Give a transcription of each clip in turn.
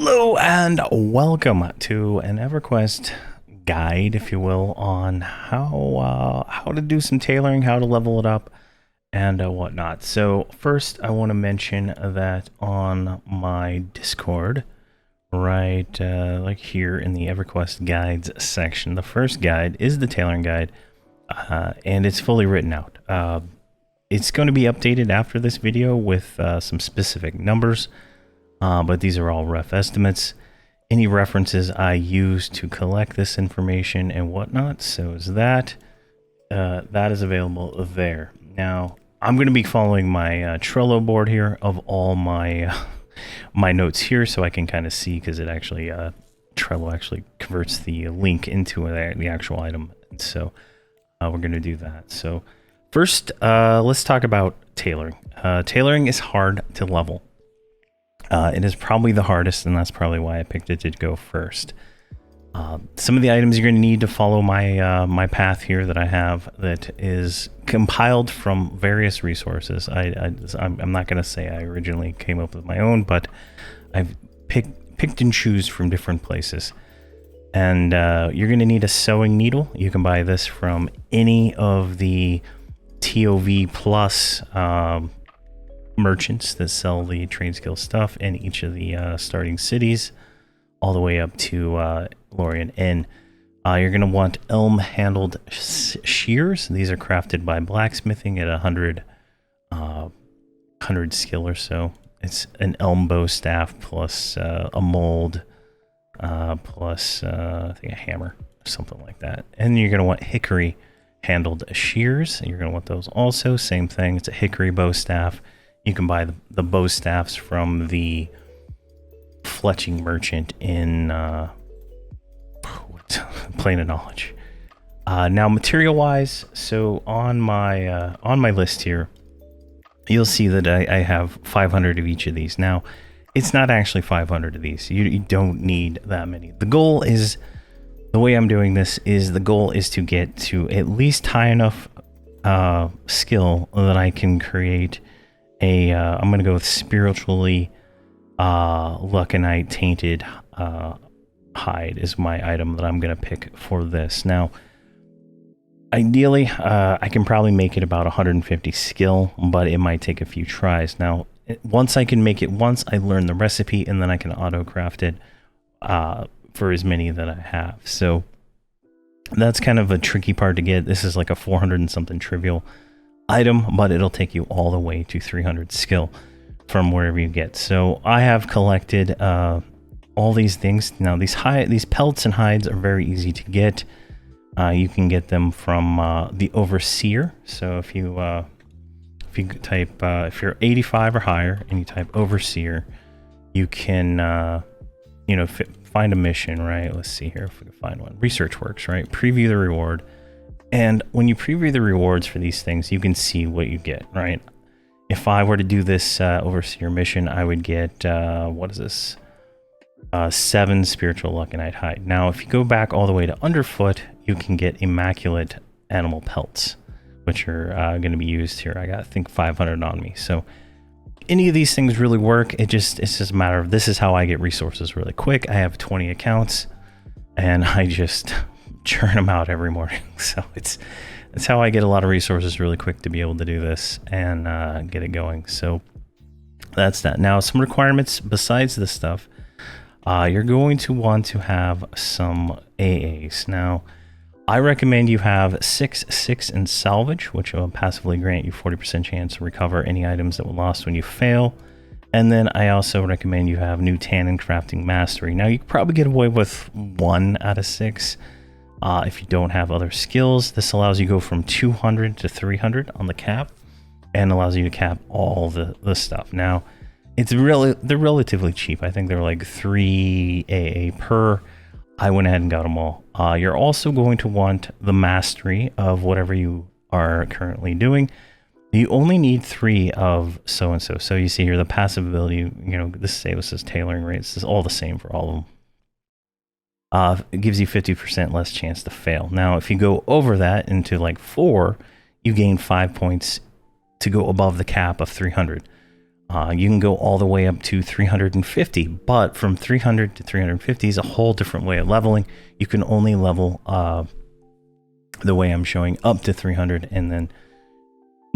Hello and welcome to an Everquest guide, if you will, on how to do some tailoring, how to level it up, and whatnot. So first, I want to mention that on my Discord, right, like here in the Everquest guides section, the first guide is the tailoring guide, and it's fully written out. It's going to be updated after this video with some specific numbers. But these are all rough estimates. Any references I use to collect this information and whatnot, so is that is available there. Now, I'm going to be following my Trello board here of all my my notes here, so I can kind of see, because it actually Trello actually converts the link into the actual item. And so we're going to do that. So first, let's talk about tailoring. Tailoring is hard to level. It is probably the hardest, and that's probably why I picked it to go first. Some of the items you're going to need to follow my path here that I have that is compiled from various resources. I'm not going to say I originally came up with my own, but I've picked and choose from different places. And you're going to need a sewing needle. You can buy this from any of the TOV plus merchants that sell the trade skill stuff in each of the starting cities, all the way up to Lorien Inn. You're going to want elm handled shears. These are crafted by blacksmithing at 100 skill or so. It's an elm bow staff plus a mold plus I think a hammer or something like that. And you're going to want hickory handled shears. You're going to want those also. Same thing. It's a hickory bow staff. You can buy the bow staffs from the fletching merchant in Plane of Knowledge. Now, material-wise, so on my list here, you'll see that I have 500 of each of these. Now, it's not actually 500 of these. You don't need that many. The goal is, the way I'm doing this is, the goal is to get to at least high enough skill that I can create I'm going to go with spiritually Luckanite tainted hide is my item that I'm going to pick for this. Now, ideally, I can probably make it about 150 skill, but it might take a few tries. Now, once I can make it once, I learn the recipe, and then I can auto-craft it for as many that I have. So that's kind of a tricky part to get. This is like a 400 and something trivial item, but it'll take you all the way to 300 skill from wherever you get. So I have collected all these things. Now these pelts and hides are very easy to get. You can get them from the Overseer. So if you type if you're 85 or higher and you type Overseer, you can find a mission, right? Let's see here if we can find one. Research works, right? Preview the reward. And when you preview the rewards for these things, you can see what you get, right? If I were to do this Overseer mission, I would get, what is this? 7 Spiritual Luckanite Hide. Now, if you go back all the way to Underfoot, you can get Immaculate Animal Pelts, which are going to be used here. I got, I think, 500 on me. So any of these things really work. It's just a matter of, this is how I get resources really quick. I have 20 accounts, and I just churn them out every morning. So it's how I get a lot of resources really quick to be able to do this and get it going. So that's that. Now, some requirements besides this stuff, you're going to want to have some AAs. Now, I recommend you have 6 in salvage, which will passively grant you 40% chance to recover any items that were lost when you fail. And then I also recommend you have new tannin crafting mastery. Now, you can probably get away with 1 out of 6 if you don't have other skills. This allows you to go from 200 to 300 on the cap, and allows you to cap all the stuff. Now, they're relatively cheap. I think they're like 3 AA per. I went ahead and got them all. You're also going to want the mastery of whatever you are currently doing. You only need 3 of so-and-so. So you see here the passive ability, this says tailoring rates. This is all the same for all of them. It gives you 50% less chance to fail. Now, if you go over that into like 4, you gain 5 points to go above the cap of 300. You can go all the way up to 350, but from 300 to 350 is a whole different way of leveling. You can only level the way I'm showing up to 300, and then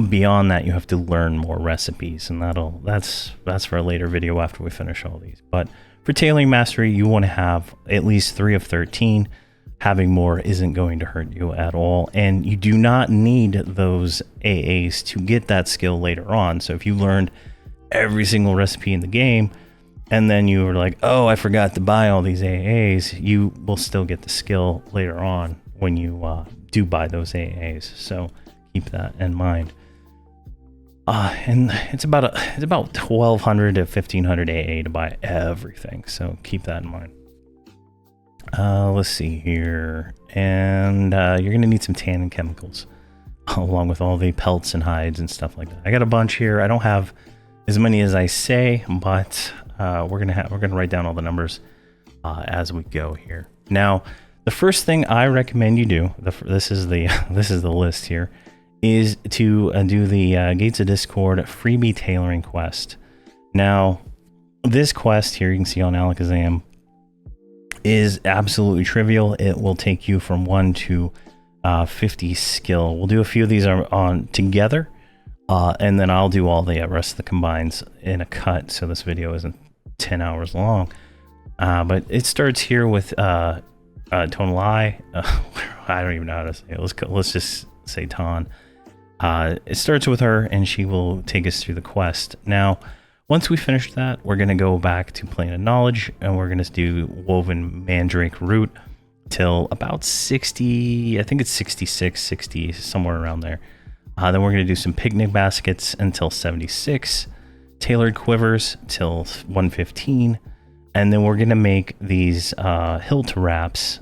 beyond that you have to learn more recipes, and that's for a later video after we finish all these. But for tailoring mastery, you want to have at least 3 of 13. Having more isn't going to hurt you at all, and you do not need those AAs to get that skill later on. So if you learned every single recipe in the game and then you were like, oh, I forgot to buy all these AAs, you will still get the skill later on when you do buy those AAs. So keep that in mind. And it's about 1200 to 1500 AA to buy everything, so keep that in mind. Let's see here, and you're gonna need some tannin chemicals along with all the pelts and hides and stuff like that. I got a bunch here. I don't have as many as I say, but we're gonna write down all the numbers as we go here. Now, the first thing I recommend you do, this is the list here, is to do the Gates of Discord freebie tailoring quest. Now, this quest here you can see on Alakazam is absolutely trivial. It will take you from 1 to 50 skill. We'll do a few of these on together. And then I'll do all the rest of the combines in a cut, so this video isn't 10 hours long. But it starts here with Tonal Eye. I don't even know how to say it. Let's just say Ton. It starts with her, and she will take us through the quest. Now, once we finish that, we're going to go back to Plane of Knowledge, and we're going to do Woven Mandrake Root till about 60, I think it's 66, 60, somewhere around there. Then we're going to do some picnic baskets until 76, tailored quivers till 115, and then we're going to make these hilt wraps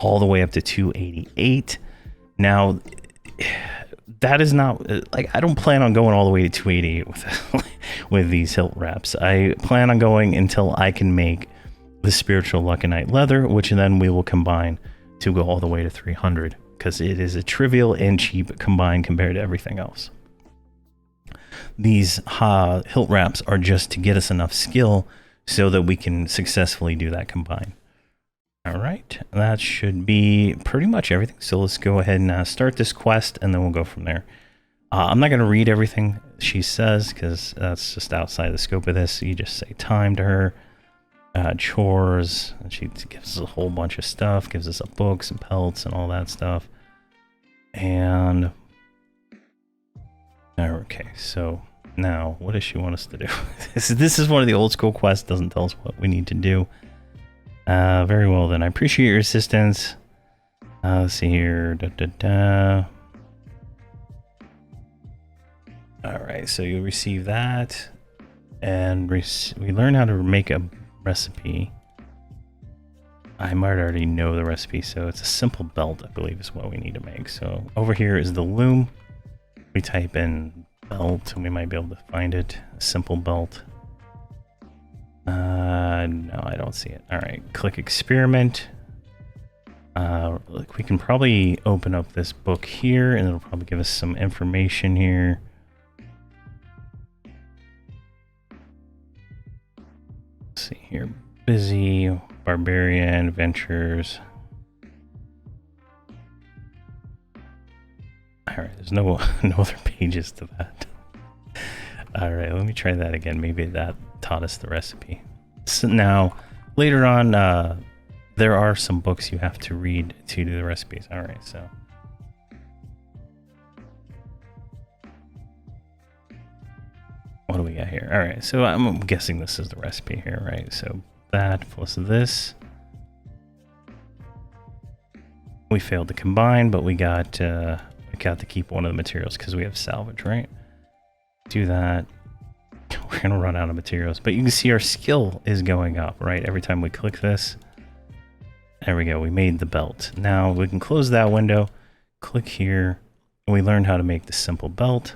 all the way up to 288. Now, that is not, like, I don't plan on going all the way to 288 with these hilt wraps. I plan on going until I can make the Spiritual Luckinite leather, which then we will combine to go all the way to 300. Because it is a trivial and cheap combine compared to everything else. These hilt wraps are just to get us enough skill so that we can successfully do that combine. All right, that should be pretty much everything. So let's go ahead and start this quest, and then we'll go from there. I'm not going to read everything she says because that's just outside the scope of this. You just say time to her. Chores, and she gives us a whole bunch of stuff, gives us a book, some pelts, and all that stuff. And okay, so now what does she want us to do? This is one of the old school quests, doesn't tell us what we need to do. Very well then, I appreciate your assistance. Let's see here. Alright, so you'll receive that, and we learn how to make a recipe. I might already know the recipe, so it's a simple belt, I believe, is what we need to make. So over here is the loom. We type in belt, and we might be able to find it. A simple belt. No, I don't see it. All right, click experiment. Look, we can probably open up this book here, and it'll probably give us some information here. Let's see here. Busy, Barbarian, Adventures. Alright, there's no other pages to that. Alright, let me try that again. Maybe that taught us the recipe. So now, later on, there are some books you have to read to do the recipes. Alright, so. What do we got here? Alright, so I'm guessing this is the recipe here, right? So that plus this. We failed to combine, but we got to keep one of the materials because we have salvage, right? Do that. We're gonna run out of materials, but you can see our skill is going up, right? Every time we click this. There we go, we made the belt. Now we can close that window, click here, and we learned how to make the simple belt.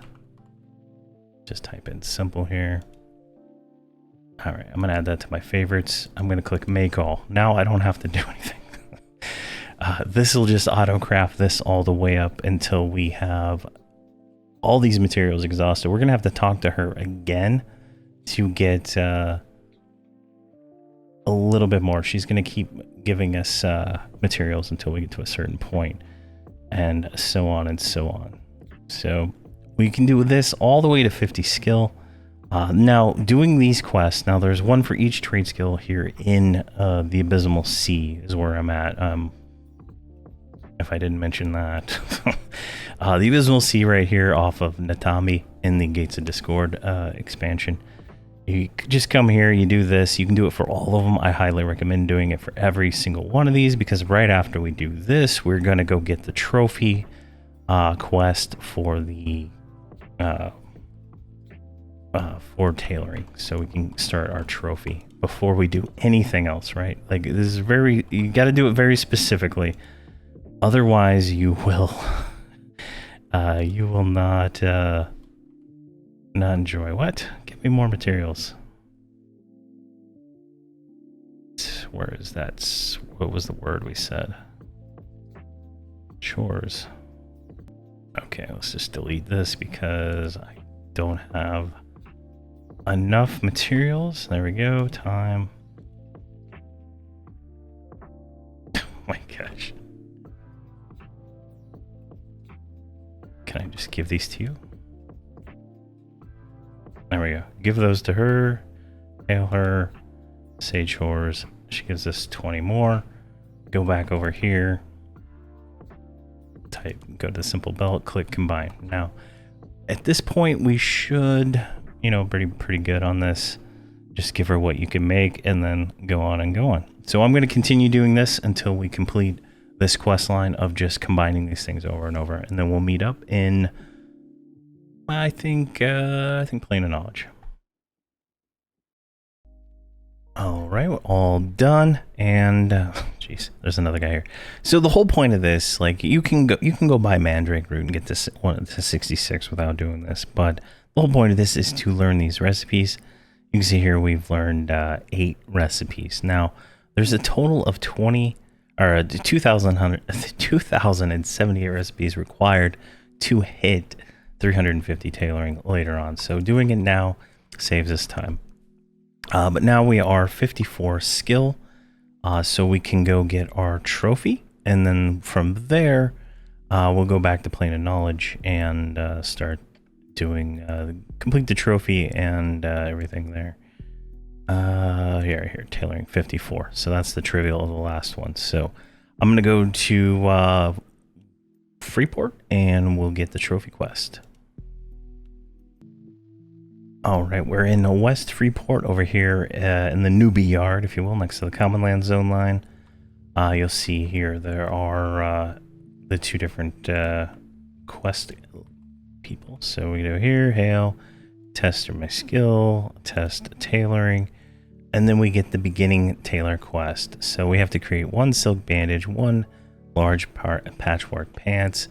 Just type in simple here. All right, I'm gonna add that to my favorites. I'm gonna click make all. Now I don't have to do anything. This will just auto craft this all the way up until we have all these materials exhausted. We're gonna have to talk to her again to get a little bit more. She's going to keep giving us materials until we get to a certain point, and so on and so on. So we can do this all the way to 50 skill. Now, doing these quests, now there's one for each trade skill here in the Abysmal Sea is where I'm at. If I didn't mention that. The Abysmal Sea right here off of Natami in the Gates of Discord expansion. You just come here, you do this. You can do it for all of them. I highly recommend doing it for every single one of these, because right after we do this, we're going to go get the trophy quest for the for tailoring, so we can start our trophy before we do anything else, right? Like, this is very, you got to do it very specifically, otherwise you will not enjoy. What? Give me more materials. Where is that? What was the word we said? Chores. Okay, let's just delete this because I don't have enough materials. There we go. Time. Oh my gosh. Can I just give these to you? There we go. Give those to her. Hail her. Say chores. She gives us 20 more. Go back over here. Type. Go to the simple belt. Click combine. Now, at this point, we should, you know, pretty good on this. Just give her what you can make, and then go on and go on. So I'm going to continue doing this until we complete this quest line of just combining these things over and over, and then we'll meet up in, I think Plane of Knowledge. All right, we're all done, and jeez, there's another guy here. So the whole point of this, like, you can go buy Mandrake Root and get to 66 without doing this, but the whole point of this is to learn these recipes. You can see here we've learned 8 recipes. Now, there's a total of 2,078 recipes required to hit 350 tailoring later on. So doing it now saves us time. But now we are 54 skill, so we can go get our trophy, and then from there, we'll go back to Plane of Knowledge and start doing complete the trophy and everything there. Here, tailoring 54. So that's the trivial of the last one. So I'm gonna go to Freeport, and we'll get the trophy quest. All right, we're in the West Freeport over here in the newbie yard, if you will, next to the Common Land Zone line. You'll see here there are the 2 different quest people. So we go here, hail, test my skill, test tailoring, and then we get the beginning tailor quest. So we have to create 1 silk bandage, 1 large patchwork pants,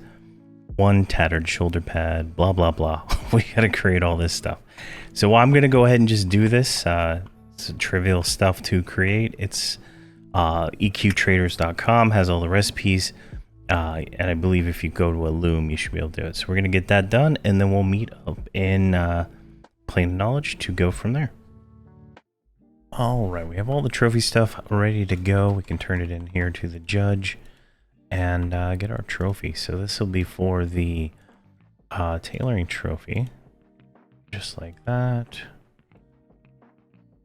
1 tattered shoulder pad, blah, blah, blah. We got to create all this stuff. So I'm going to go ahead and just do this. It's trivial stuff to create. It's eqtraders.com has all the recipes. And I believe if you go to a loom, you should be able to do it. So we're going to get that done, and then we'll meet up in Plane of Knowledge to go from there. All right, we have all the trophy stuff ready to go. We can turn it in here to the judge and get our trophy. So this will be for the tailoring trophy, just like that,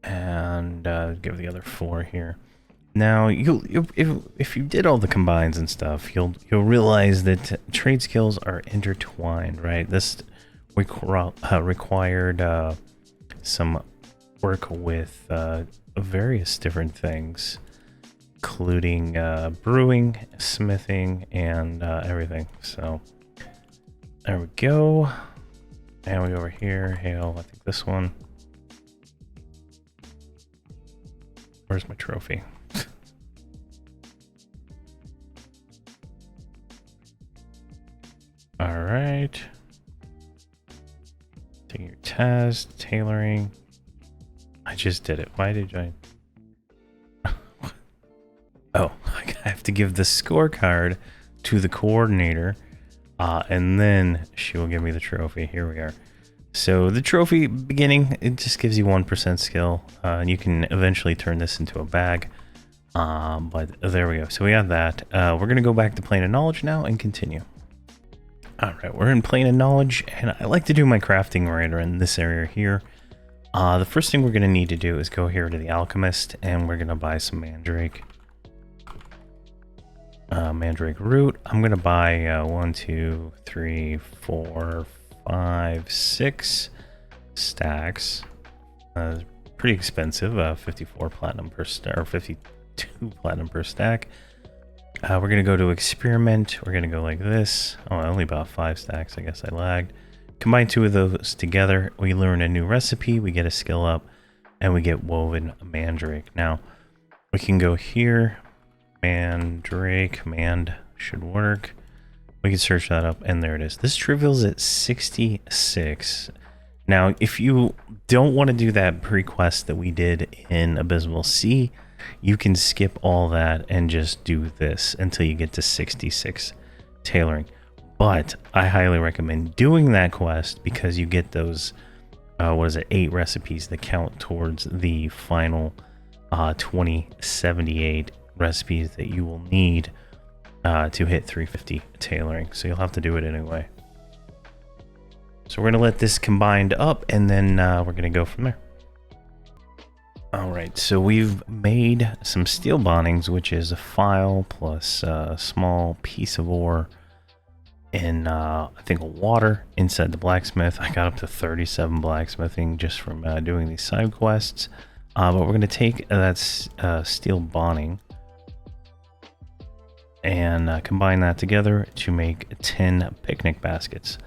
and give the other 4 here. Now, if you did all the combines and stuff, you'll realize that trade skills are intertwined, right? This required some work with various different things, including brewing, smithing, and everything. So there we go. And we go over here, hail, I think this one. Where's my trophy? All right. Take your test, tailoring. I just did it. Why did I? Oh, I have to give the scorecard to the coordinator, and then she will give me the trophy. Here we are. So the trophy beginning, it just gives you 1% skill, and you can eventually turn this into a bag. But there we go. So we have that. We're going to go back to plane of knowledge now and continue. All right, we're in plane of knowledge, and I like to do my crafting right in this area here. The first thing we're going to need to do is go here to the alchemist, and we're going to buy some mandrake. Mandrake root. I'm going to buy 1, 2, 3, 4, 5, 6 stacks. Pretty expensive, 54 platinum per star, or 52 platinum per stack. We're going to go to experiment. We're going to go like this. Oh, I only bought 5 stacks. I guess I lagged. Combine 2 of those together. We learn a new recipe. We get a skill up, and we get woven mandrake. Now, we can go here. Mandrake command should work. We can search that up, and there it is. This trivial's at 66. Now, if you don't want to do that pre-quest that we did in Abysmal Sea, you can skip all that and just do this until you get to 66 tailoring. But I highly recommend doing that quest because you get those, 8 recipes that count towards the final 2078 recipes that you will need to hit 350 tailoring. So you'll have to do it anyway. So we're going to let this combined up, and then we're going to go from there. All right, so we've made some steel bondings, which is a file plus a small piece of ore in, I think, water inside the blacksmith. I got up to 37 blacksmithing just from doing these side quests. But we're going to take that steel bonding and combine that together to make 10 picnic baskets.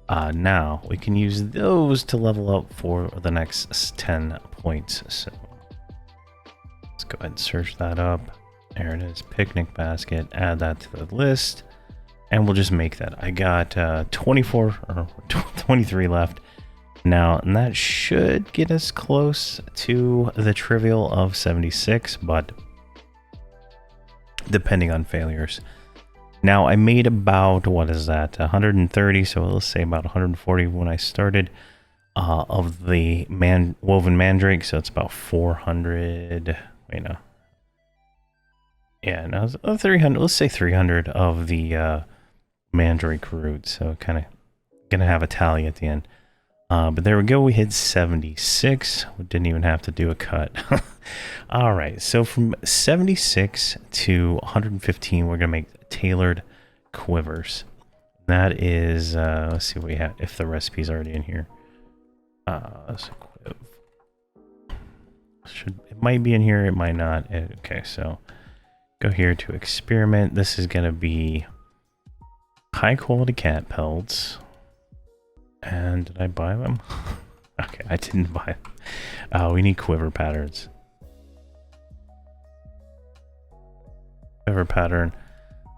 Now we can use those to level up for the next 10 points. So let's go ahead and search that up. There it is, picnic basket. Add that to the list, and we'll just make that. I got 24 or 23 left now, and that should get us close to the trivial of 76, but depending on failures. Now I made about, what is that, 130, so let's say about 140 when I started of the woven mandrake, so it's about 400, wait no. Yeah, no, 300, let's say 300 of the mandrake root, so kind of gonna have a tally at the end. But there we go, we hit 76. We didn't even have to do a cut. All right, so from 76 to 115, we're gonna make tailored quivers. That is, let's see what we have, if the recipe's already in here. It might be in here, it might not. Okay, so go here to experiment. This is gonna be high quality cat pelts. And did I buy them? Okay, I didn't buy them. We need quiver patterns. Quiver pattern.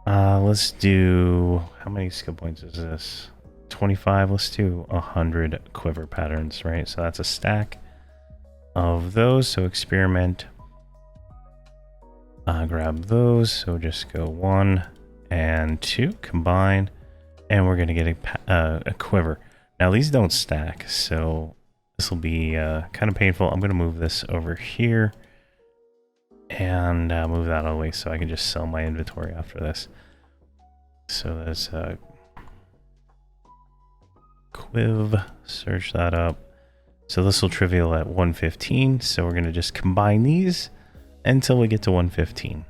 Let's do, how many skill points is this? 25. Let's do 100 quiver patterns, right? So that's a stack of those. So experiment. Grab those. So just go 1 and 2, combine, and we're gonna get a quiver. Now these don't stack, so this will be kind of painful. I'm gonna move this over here and move that all the way so I can just sell my inventory after this. So there's Quiv, search that up. So this will trivial at 115, so we're gonna just combine these until we get to 115.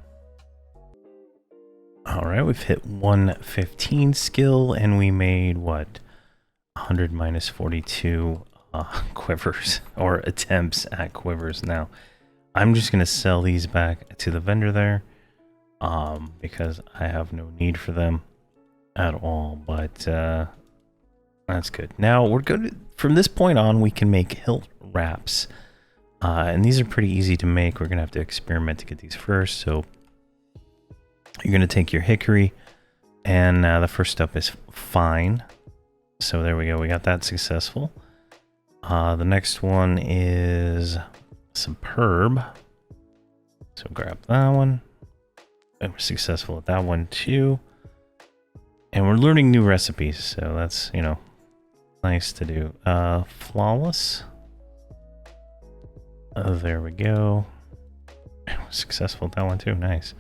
All right, we've hit 115 skill, and we made what? 100 minus 42 quivers, or attempts at quivers. Now I'm just gonna sell these back to the vendor there because I have no need for them at all, but that's good. Now we're good. From this point on, we can make hilt wraps, and these are pretty easy to make. We're gonna have to experiment to get these first. So you're gonna take your hickory, and the first step is fine. So there we go, we got that successful. The next one is superb. So grab that one. And we're successful at that one too. And we're learning new recipes, so that's, you know, nice to do. Flawless. There we go. Successful with that one too. Nice.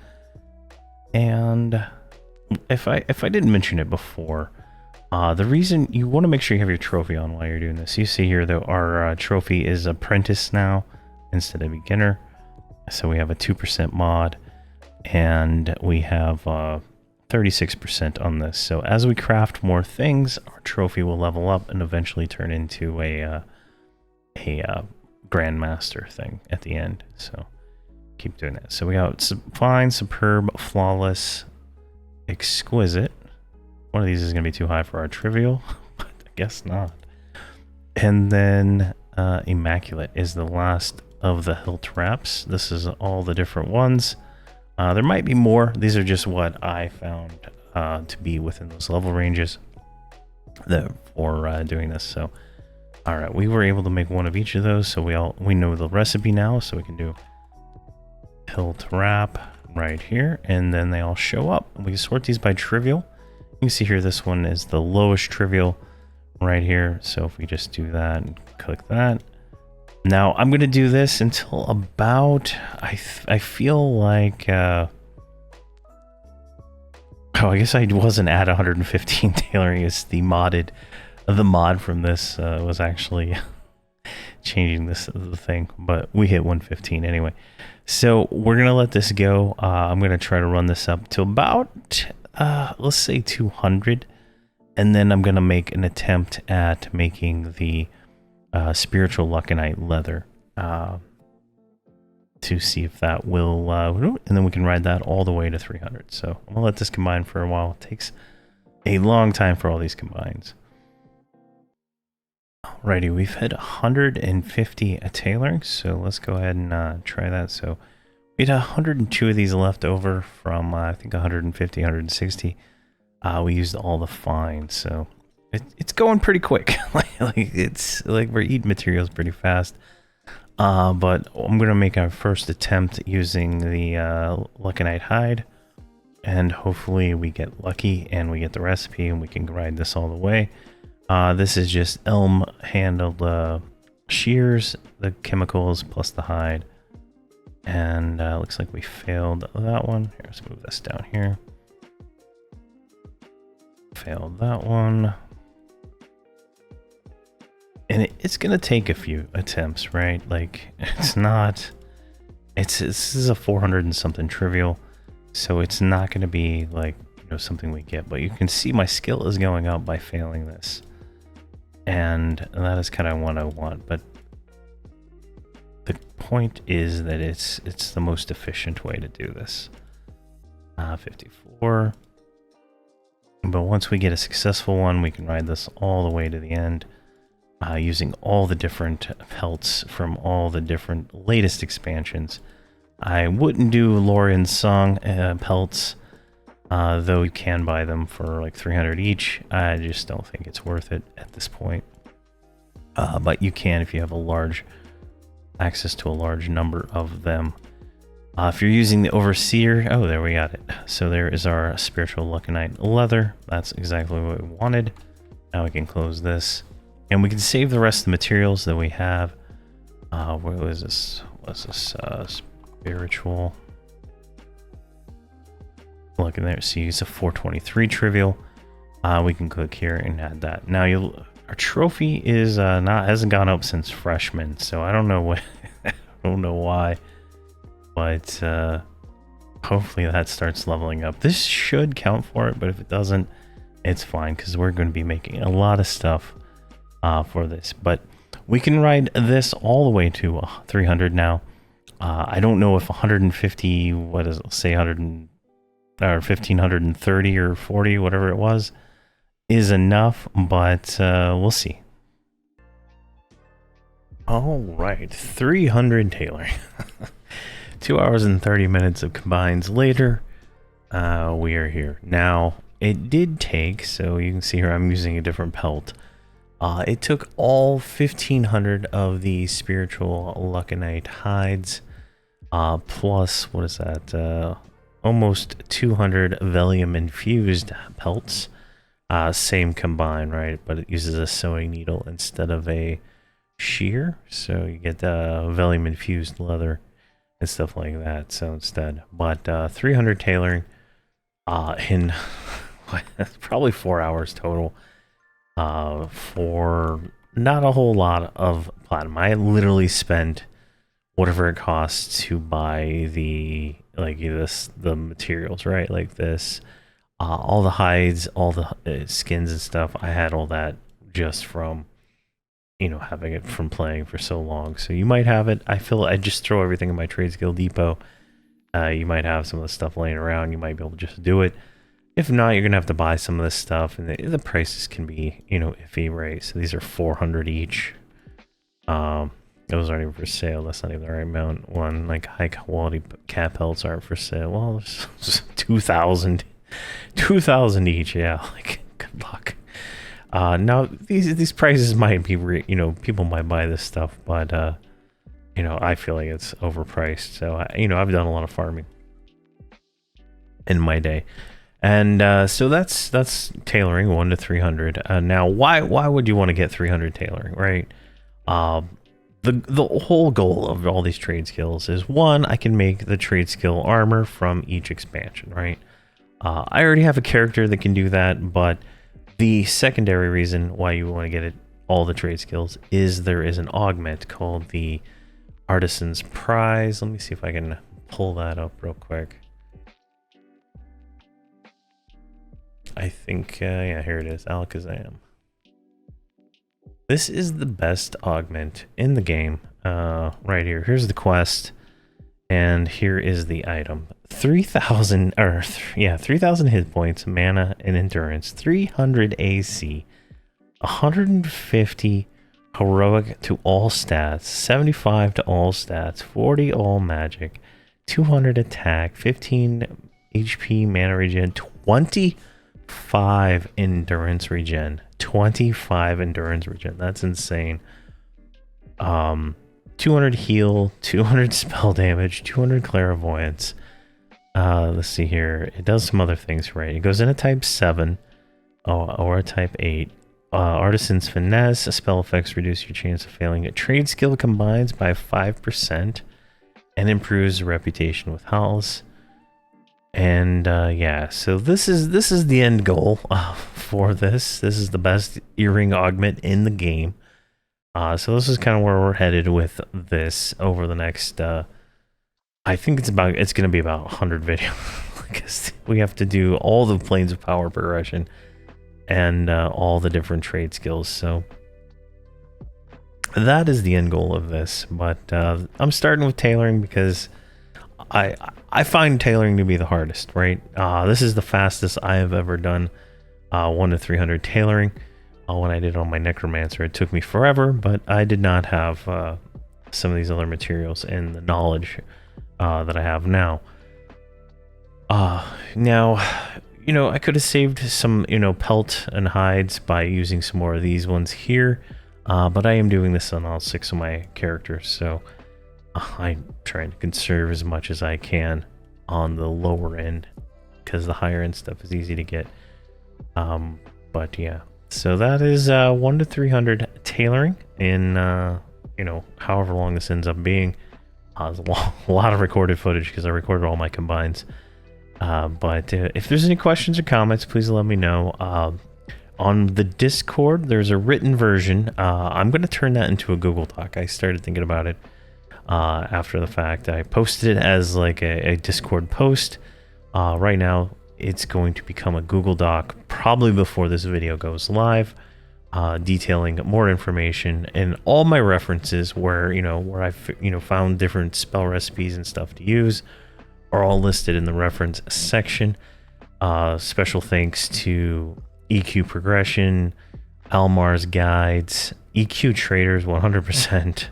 And if I didn't mention it before, the reason you want to make sure you have your trophy on while you're doing this. You see here that our trophy is apprentice now instead of beginner. So we have a 2% mod, and we have 36% on this. So as we craft more things, our trophy will level up and eventually turn into a grandmaster thing at the end. So keep doing that. So we got fine, superb, flawless, exquisite. One of these is going to be too high for our trivial, but I guess not. And then immaculate is the last of the hilt wraps. This is all the different ones. There might be more. These are just what I found to be within those level ranges for doing this. So, all right, we were able to make one of each of those. So we know the recipe now. So we can do hilt wrap right here, and then they all show up. We can sort these by trivial. You can see here this one is the lowest trivial right here. So if we just do that and click that. Now I'm going to do this until about, I feel like, oh, I guess I wasn't at 115 tailoring. It's the mod from this was actually changing the thing, but we hit 115 anyway. So we're going to let this go. I'm going to try to run this up to about, let's say 200. And then I'm going to make an attempt at making the spiritual Luckanite leather to see if that will, and then we can ride that all the way to 300. So I'm gonna let this combine for a while. It takes a long time for all these combines. Alrighty, we've hit 150 tailoring, so let's go ahead and try that. So we had 102 of these left over from I think 150, 160. We used all the fine, so it's going pretty quick. It's like we're eating materials pretty fast. But I'm gonna make our first attempt using the Luckanite hide, and hopefully we get lucky and we get the recipe and we can ride this all the way. This is just elm handled shears, the chemicals plus the hide, and looks like we failed that one. Here, let's move this down here. Failed that one. And it's gonna take a few attempts, right? Like, it's not, this is a 400 and something trivial, so it's not gonna be like, you know, something we get. But you can see my skill is going up by failing this, and that is kind of what I want. But the point is that it's the most efficient way to do this. 54. But once we get a successful one, we can ride this all the way to the end. Using all the different pelts from all the different latest expansions. I wouldn't do Lorian's Song pelts, though you can buy them for like 300 each. I just don't think it's worth it at this point. But you can if you have access to a large number of them. If you're using the Overseer, oh, there we got it. So there is our Spiritual Luckanite leather. That's exactly what we wanted. Now we can close this. And we can save the rest of the materials that we have. Where was this? What's this? Spiritual. Look in there. See, it's a 423 trivial. We can click here and add that. Now our trophy is hasn't gone up since freshman, so I don't know what I don't know why, but hopefully that starts leveling up. This should count for it, but if it doesn't, it's fine because we're going to be making a lot of stuff for this. But we can ride this all the way to 300 now. I don't know if 150, what is it, say 100 or 1530 or 40, whatever it was, is enough, but we'll see. All right, 300 tailoring. 2 hours and 30 minutes of combines later, we are here. Now, it did take, so you can see here I'm using a different pelt. It took all 1,500 of the Spiritual Luckanite hides, plus, what is that, almost 200 Velium infused pelts, Same combine, right? But it uses a sewing needle instead of a shear, so you get vellum infused leather and stuff like that. So instead, but 300 tailoring in probably 4 hours total for not a whole lot of platinum. I literally spent whatever it costs to buy the the materials, right? Like this, all the hides, all the skins and stuff. I had all that just from having it from playing for so long. So you might have it. I feel I just throw everything in my trade skill depot. You might have some of the stuff laying around. You might be able to just do it. If not, you're gonna have to buy some of this stuff, and the prices can be iffy, right? So these are 400 each. Those aren't even for sale. That's not even the right amount. One, like, high quality cat pelts aren't for sale. Well, there's 2,000 each. Yeah, like, good luck. Now these prices might be, people might buy this stuff, but I feel like it's overpriced. So I've done a lot of farming in my day, and so that's tailoring 1 to 300. Now, why would you want to get 300 tailoring, right? The whole goal of all these trade skills is, one, I can make the trade skill armor from each expansion, right? I already have a character that can do that, but the secondary reason why you want to get all the trade skills is there is an augment called the Artisan's Prize. Let me see if I can pull that up real quick. I think, yeah, here it is, Alakazam. This is the best augment in the game, right here. Here's the quest, and here is the item. 3,000, 3,000 hit points, mana, and endurance. 300 AC, 150 heroic to all stats, 75 to all stats, 40 all magic, 200 attack, 15 HP mana regen, 25 endurance regen. 25 endurance regen. That's insane. 200 heal, 200 spell damage, 200 clairvoyance. Let's see here. It does some other things, right? It goes in a type 7 or a type 8. Artisan's Finesse. Spell effects reduce your chance of failing. A trade skill combines by 5% and improves reputation with house. And yeah, so this is the end goal for this. This is the best earring augment in the game. So this is kind of where we're headed with this over the next. I think it's going to be about 100 videos because we have to do all the planes of power progression and all the different trade skills. So that is the end goal of this. But I'm starting with tailoring because I find tailoring to be the hardest, right? This is the fastest I have ever done 1 to 300 tailoring. When I did it on my necromancer, it took me forever, but I did not have some of these other materials and the knowledge that I have now. Now, I could have saved some, pelt and hides by using some more of these ones here, but I am doing this on all 6 of my characters, so I'm trying to conserve as much as I can on the lower end because the higher end stuff is easy to get. But yeah, so that is 1 to 300 tailoring in however long this ends up being. There's a lot of recorded footage because I recorded all my combines. But if there's any questions or comments, please let me know. On the Discord, there's a written version. I'm going to turn that into a Google Doc. I started thinking about it after the fact. I posted it as like a Discord post. Right now, it's going to become a Google Doc probably before this video goes live, detailing more information and all my references where I found different spell recipes and stuff to use are all listed in the reference section. Special thanks to EQ Progression, Almar's Guides, EQ Traders 100%.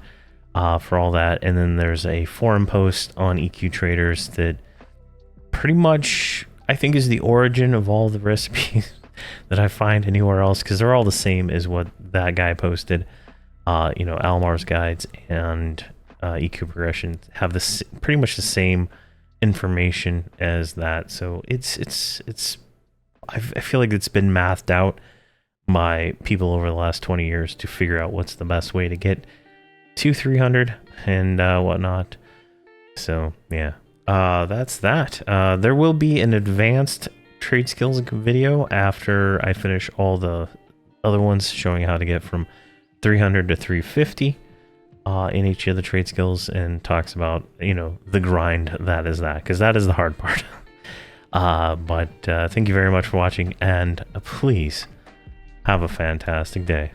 For all that. And then there's a forum post on EQ Traders that pretty much I think is the origin of all the recipes that I find anywhere else, because they're all the same as what that guy posted. Almar's Guides and EQ Progression have this pretty much the same information as that. So it's I feel like it's been mathed out by people over the last 20 years to figure out what's the best way to get to 300 and whatnot. So yeah, that's that. There will be an advanced trade skills video after I finish all the other ones showing how to get from 300 to 350 in each of the trade skills, and talks about, you know, the grind that is that, because that is the hard part. But thank you very much for watching, and please have a fantastic day.